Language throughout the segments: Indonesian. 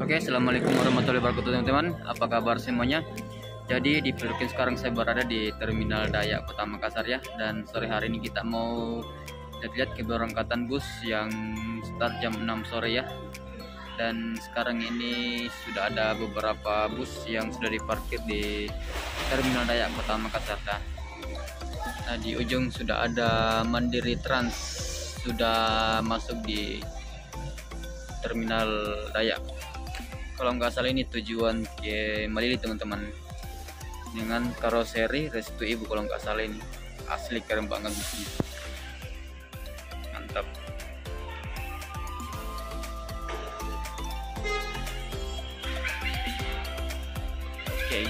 Oke, assalamualaikum warahmatullahi wabarakatuh teman-teman. Apa kabar semuanya? Jadi di Pelukin sekarang saya berada di Terminal Dayak Kota Makassar ya. Dan sore hari ini kita mau lihat keberangkatan bus yang start jam 6 sore ya. Dan sekarang ini sudah ada beberapa bus yang sudah diparkir di Terminal Dayak Kota Makassar. Nah, di ujung sudah ada Mandiri Trans sudah masuk di Terminal Dayak. Kalau nggak salah ini tujuan ke Malili teman-teman, dengan karoseri Restu Ibu kalau nggak salah. Ini asli keren banget busnya, mantap. Oke.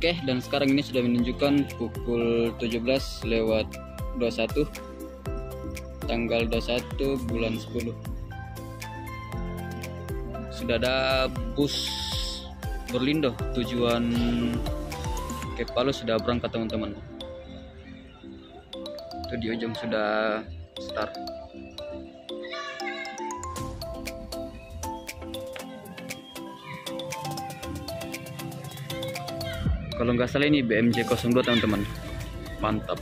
Oke, dan sekarang ini sudah menunjukkan pukul 17:21 tanggal 21 bulan 10. Sudah ada bus Berlindo tujuan ke Palu sudah berangkat teman-teman. Itu di ujung sudah start. Kalau nggak salah ini BMJ 02 teman-teman, mantap.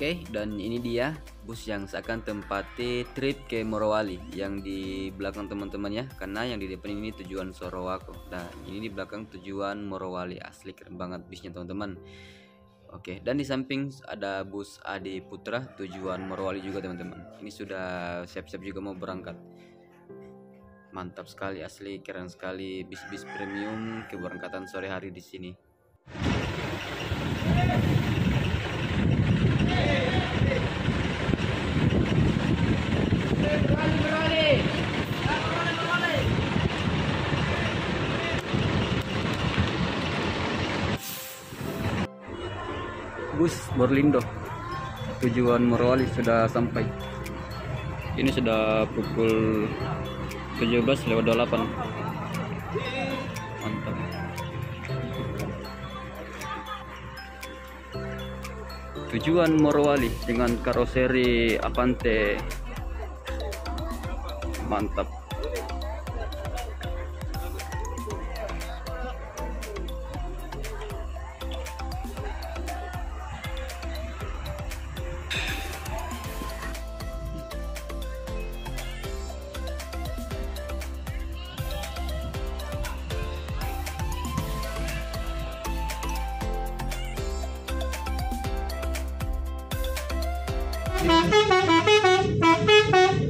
Oke, dan ini dia bus yang seakan tempati trip ke Morowali yang di belakang teman-teman ya, karena yang di depan ini tujuan Sorowako. Nah, ini di belakang tujuan Morowali. Asli keren banget busnya teman-teman. Oke, dan di samping ada bus Adi Putra tujuan Morowali juga teman-teman. Ini sudah siap-siap juga mau berangkat. Mantap sekali, asli keren sekali bis-bis premium keberangkatan sore hari di sini. Bus Berlindo tujuan Morowali sudah sampai. Ini sudah pukul 17:08. Mantap. Tujuan Morowali dengan karoseri Avante, mantap.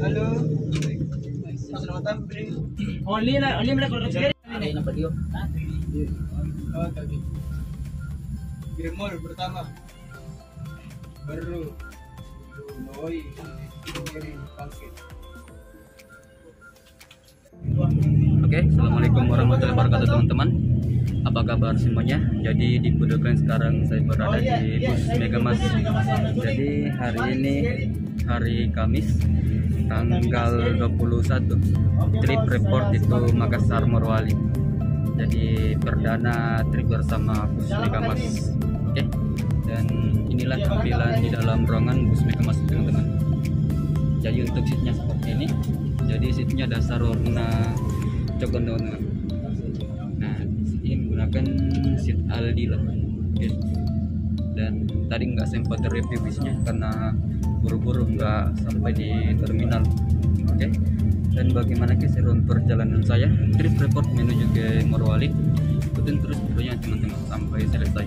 Halo. Selamat only mereka kalau sekali ini dapat dia. Oh, tadi. Grimor pertama. Baru Noi kirim paket. Oke, assalamualaikum warahmatullahi wabarakatuh teman-teman. Apa kabar semuanya? Jadi di Pelukin sekarang saya berada di bus Megamas. Jadi hari ini hari Kamis tanggal 21. Trip report itu Makassar Morowali. Jadi perdana trip bersama bus Megamas. Oke. Dan inilah tampilan di dalam ruangan bus Megamas teman-teman. Jadi untuk seatnya seperti ini. Jadi seatnya dasar warna coklat teman-teman. Nah, ini menggunakan seat Aldi lah. Oke. Dan tadi nggak sempat review bisnya karena buru-buru nggak sampai di terminal. Oke. Dan bagaimana keseruan perjalanan saya trip report menuju ke Morowali, ikutin terus videonya teman-teman sampai selesai.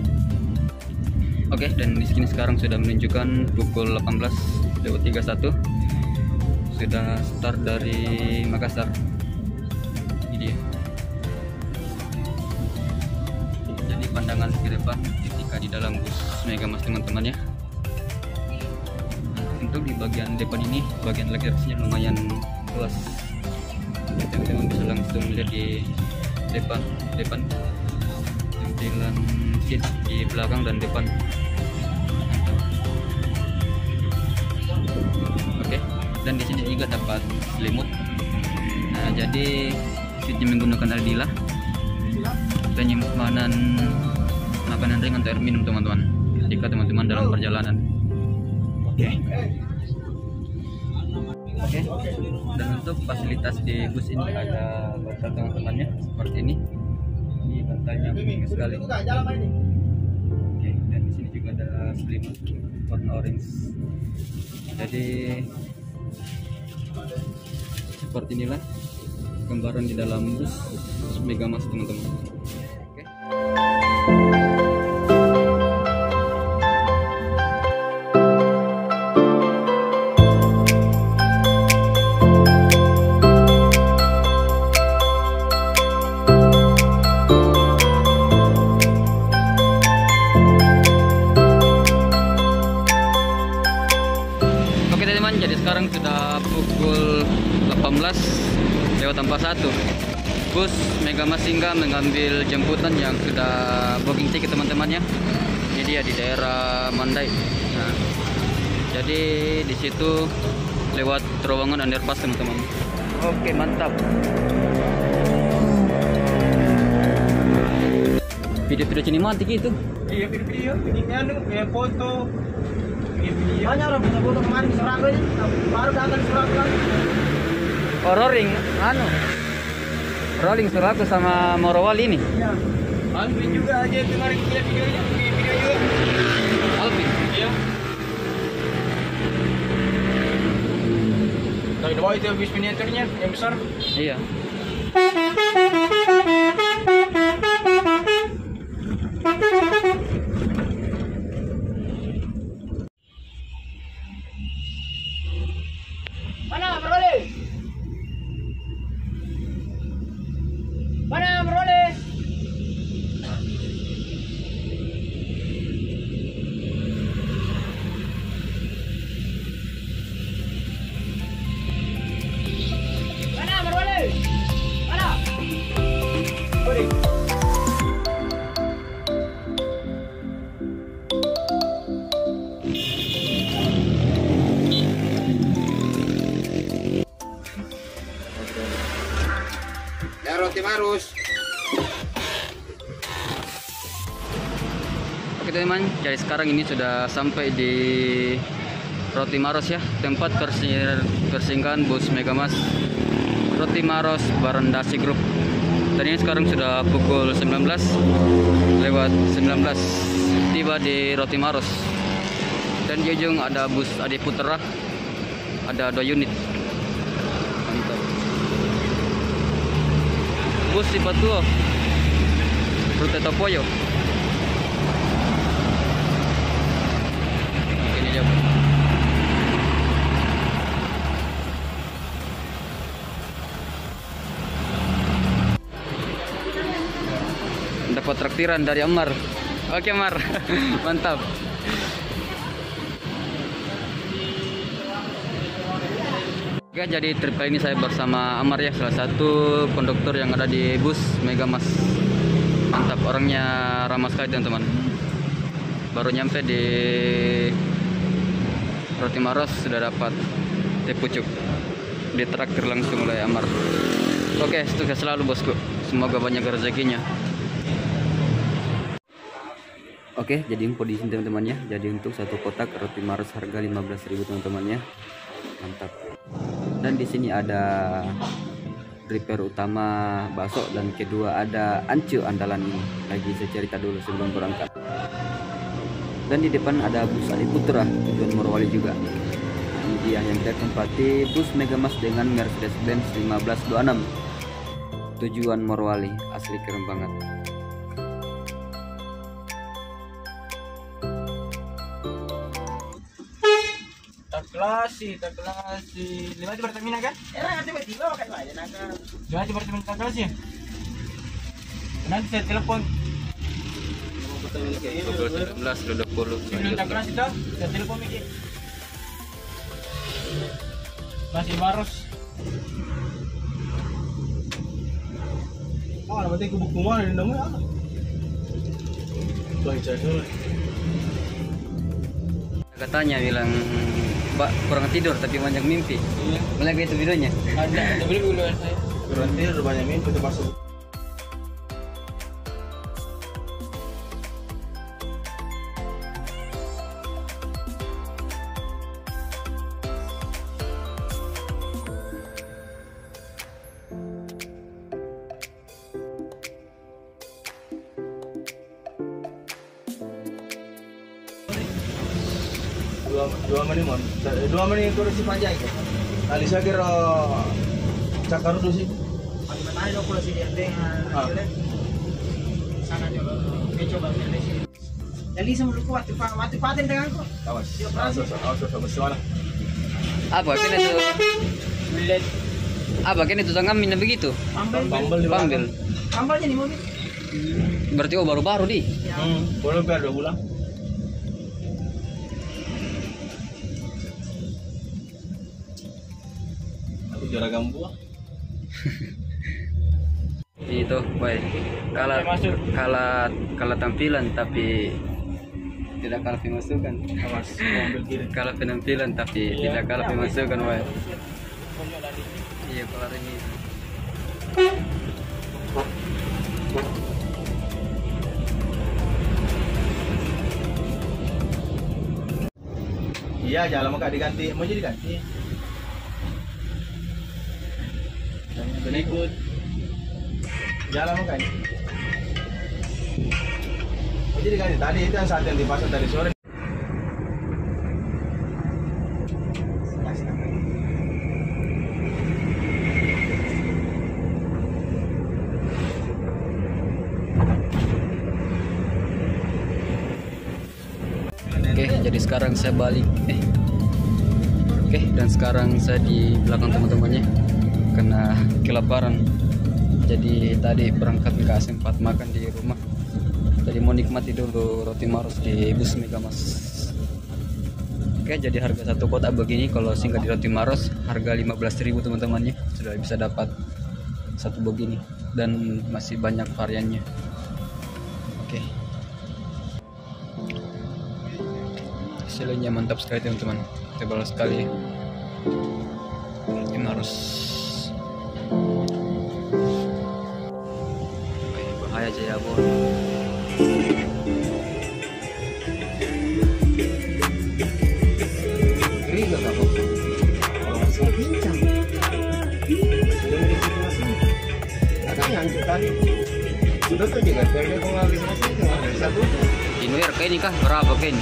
Oke, dan di sini sekarang sudah menunjukkan pukul 18.31, sudah start dari Makassar. Ini dia. Jadi pandangan ke depan ketika di dalam bus Megamas teman-teman ya. Untuk di bagian depan ini, bagian legasinya lumayan luas. Teman-teman bisa langsung melihat di depan tampilan seat di belakang dan depan. Oke, dan di sini juga dapat selimut. Nah, jadi seatnya menggunakan Aldila. Penyimpanan makanan ringan atau air minum teman-teman ketika teman-teman dalam perjalanan. Oke. Dan untuk fasilitas di bus ini ada bantal teman-temannya seperti ini. Ini bantalnya bagus sekali. Oke, dan di sini juga ada selimut warna orange. Jadi seperti inilah gambaran di dalam bus Megamas teman-teman. Oke. Jadi sekarang sudah pukul 18:41. Bus Megamas Singa mengambil jemputan yang sudah booking tiket teman-temannya. Ini dia di daerah Mandai. Nah, jadi di situ lewat terowongan underpass teman-teman. Oke, mantap. Video-video cinematik itu. Iya, video ini kayak foto. Banyak orang foto kemarin di Surago ini, baru datang di Surago lagi. Oh, rolling Surago sama Morowali ini. Iya. Alvin juga aja kemarin lihat videonya, video juga. Alvin. Iya. Dari bawah itu bis miniaturnya yang besar. Iya. Mana beroleh? Mana beroleh? Mana beroleh? Mana? Boleh. Roti Marus. Oke teman, jadi sekarang ini sudah sampai di Roti Maros ya, tempat persinggahan bus Megamas Roti Maros Barandasi Group. Dan ini sekarang sudah pukul 19:19 tiba di Roti Maros. Dan di ujung ada bus Adi Putra, ada 2 unit. Mantap. Bus di Batuo, rute Topoyo. Ini dia. Dapat traktiran dari Amar. Oke Mar, mantap. Oke, jadi trip kali ini saya bersama Amar ya, salah satu konduktor yang ada di bus Megamas. Mantap, orangnya ramah sekali teman-teman. Baru nyampe di Roti Maros sudah dapat teh pucuk, ditraktir langsung oleh Amar. Oke, sukses selalu bosku, semoga banyak rezekinya. Oke, jadi info di sini teman-teman ya. Jadi untuk satu kotak Roti Maros harga 15.000 teman-teman ya. Mantap. Dan di sini ada repair utama bakso, dan kedua ada Ancu andalan ini. Lagi saya cerita dulu sebelum berangkat. Dan di depan ada bus Adi Putra tujuan Morowali juga. Ini dia yang kita tempati, bus Megamas dengan Mercedes-Benz 1526 tujuan Morowali. Asli keren banget. Tak klasi. Lima di Pertamina kan? Tiba-tiba makan aja naga. Lima di Pertamina tak klasi. Nanti saya telepon. 12 sudah 20. Sebelum tak klasi dah, saya telepon Miki. Masih Maros. Oh, nanti ke buku mana di namanya apa? Baca dulu. Katanya bilang, Mbak kurang tidur tapi banyak mimpi. Iya. Mulai itu videonya. Ada beli saya. Kurang tidur banyak mimpi itu masuk. Dua menit mon, 2 menit koreksi panjang itu. Kali saya kira cakar dulu sih. Bagaimana dong kalau si dengan sana juga. Coba sini. Jadi sebelum kuat mati paten dengan kok. Awas. Awas sama suara. Apa kene itu? Bilet. Apa kene itu tangamin begitu? Pambil. Pambilnya di mobil. Berarti baru-baru di. Boleh biar 2 bulan. Juara gambu Itu baik, kalah tampilan tapi tidak kalah pemasukan. Kalah penampilan tapi tidak kalah pemasukan, baik. Iya, kalau ini iya, jalan mau diganti, mau jadi ganti. Berikut jalan makan. Jadi kan tadi itu yang saat yang dipasang dari sore. Oke, jadi sekarang saya balik. Oke, dan sekarang saya di belakang teman-temannya karena kelaparan. Jadi tadi berangkat nggak sempat makan di rumah. Jadi mau nikmati dulu roti Maros di bus Megamas. Oke, jadi harga satu kotak begini kalau singgah di roti Maros harga 15.000 teman-temannya. Sudah bisa dapat satu begini dan masih banyak variannya. Oke. Hasilnya mantap sekali teman-teman. Tebal sekali. Roti Maros. Bahaya Jaya Bon. Keriga gak apa-apa. Saya bincang. Ada yang tadi sudah tuh juga dari pengalisasi cuma dari satu. Ini kayak ini kah berapa kain?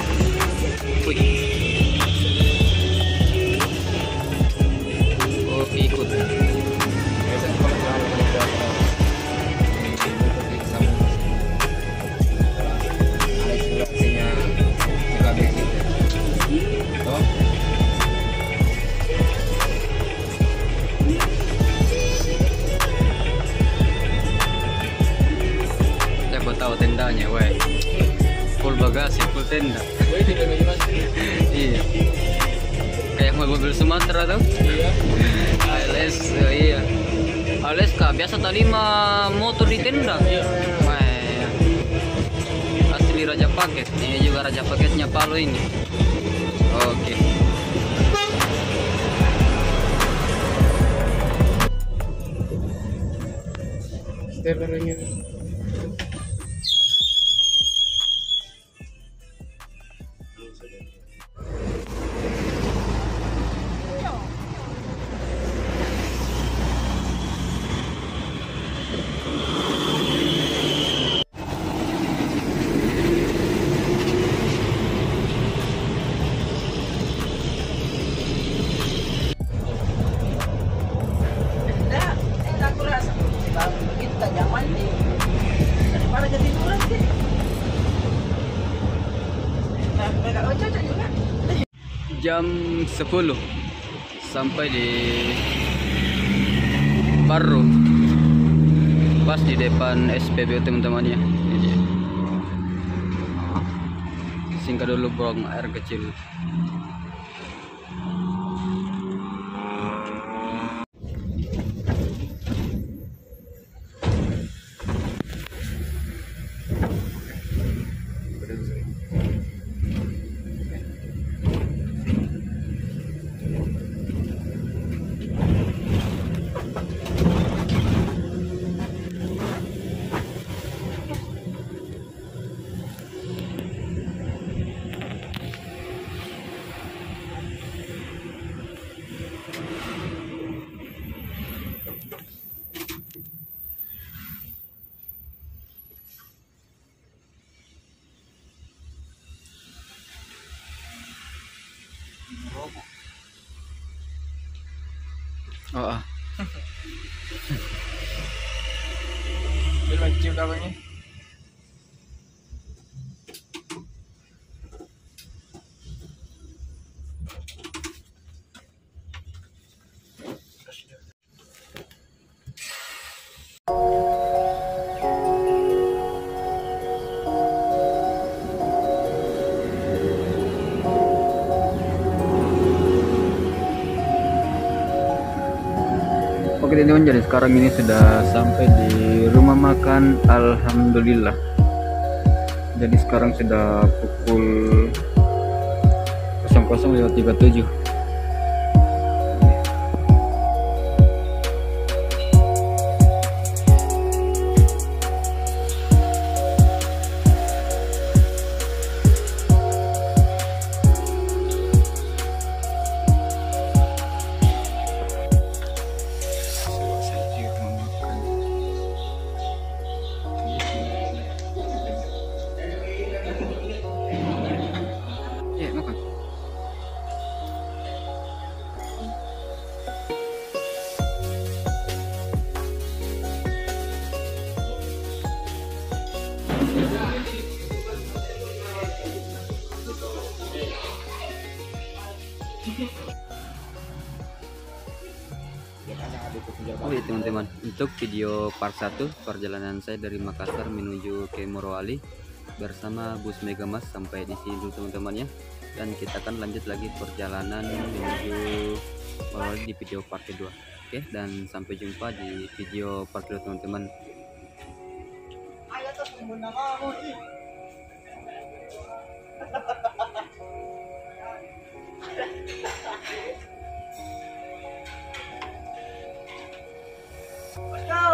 Wih. Oh, ikut. Tahu tendanya, weh. Full bagasi, full tenda. Iya. Kayak mobil Sumatera tuh. Iya. ALS, iya. ALS kah biasa tadi mah motor di tenda. Iya. Weh. Asli raja paket. Ini juga raja paketnya Palu ini. Oke. Stepernya. jam 10 sampai di Parro, pas di depan SPBU teman-teman ya. Ini dia. Singkat dulu buang air kecil. Oh, ah. Dia lucu kabarnya. Oke teman-teman, jadi sekarang ini sudah sampai di rumah makan Alhamdulillah. Jadi sekarang sudah pukul 00.37. Makan. Oke teman-teman, untuk video part 1 perjalanan saya dari Makassar menuju ke Morowali bersama bus Megamas sampai di sini dulu teman-teman ya. Dan kita akan lanjut lagi perjalanan menuju Morowali di video part kedua. Oke, dan sampai jumpa di video part kedua teman-teman. Let's go.